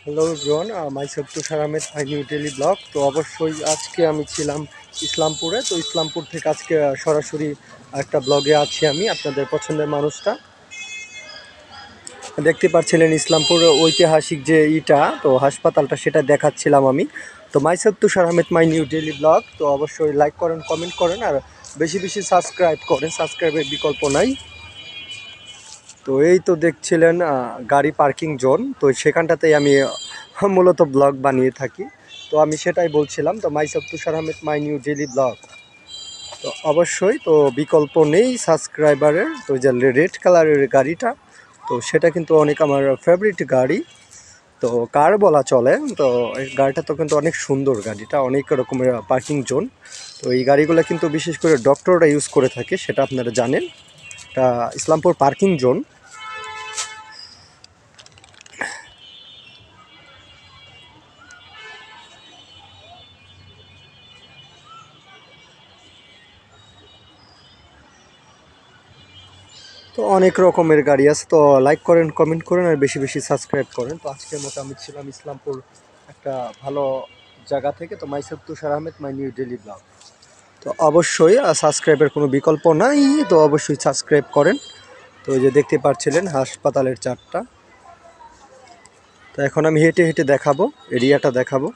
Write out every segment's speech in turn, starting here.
Hello everyone, myself Tushar Ahmed, my new daily blog. তো অবশ্যই আজকে আমি ছিলাম ইসলামপুরে। তো ইসলামপুর থেকে আজকে সরাসরি একটা ব্লগে আছি আমি, আপনাদের পছন্দের মানুষটা। দেখতে পাচ্ছিলেন ইসলামপুর ঐতিহাসিক যে তো হাসপাতালটা, সেটা দেখাচ্ছিলাম আমি। তো myself Tushar Ahmed, my new daily blog. তো অবশ্যই লাইক করেন, কমেন্ট করেন, আর বেশি বেশি সাবস্ক্রাইব করেন। সাবস্ক্রাইবের বিকল্প নাই। তো এই তো দেখছিলেন গাড়ি পার্কিং জোন। তো সেখানটাতেই আমি মূলত ব্লগ বানিয়ে থাকি। তো আমি সেটাই বলছিলাম। তো myself Tushar Ahmed, my new daily blog. তো অবশ্যই তো বিকল্প নেই সাবস্ক্রাইবারের। তো যে রেড কালারের গাড়িটা, তো সেটা কিন্তু অনেক আমার ফেভারিট গাড়ি। তো কার বলা চলে। তো এই গাড়িটা তো কিন্তু অনেক সুন্দর, গাড়িটা অনেক রকমের পার্কিং জোন। তো এই গাড়িগুলো কিন্তু বিশেষ করে ডক্টররা ইউজ করে থাকে, সেটা আপনারা জানেন। এটা ইসলামপুর পার্কিং জোন। তো অনেক রকমের গাড়ি আছে। তো লাইক করেন, কমেন্ট করেন, আর বেশি বেশি সাবস্ক্রাইব করেন। তো আজকের মতো আমি ছিলাম ইসলামপুর একটা ভালো জায়গা থেকে। তো myself Tushar Ahmed, my new daily blog. তো অবশ্যই সাবস্ক্রাইবের কোনো বিকল্প নাই। তো অবশ্যই সাবস্ক্রাইব করেন। তো এই যে দেখতে পাচ্ছিলেন হাসপাতালের চারটা। তো এখন আমি হেঁটে হেঁটে দেখাবো, এরিয়াটা দেখাবো।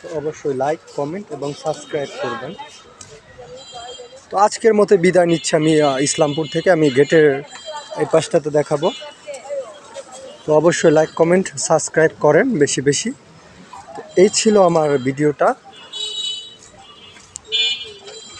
তো অবশ্যই লাইক, কমেন্ট এবং সাবস্ক্রাইব করবেন। তো আজকের মতো বিদায় নিচ্ছি আমি ইসলামপুর থেকে। আমি গেটের এই পাশটাতে দেখাবো। তো অবশ্যই লাইক, কমেন্ট, সাবস্ক্রাইব করেন বেশি বেশি। এই ছিল আমার ভিডিওটা।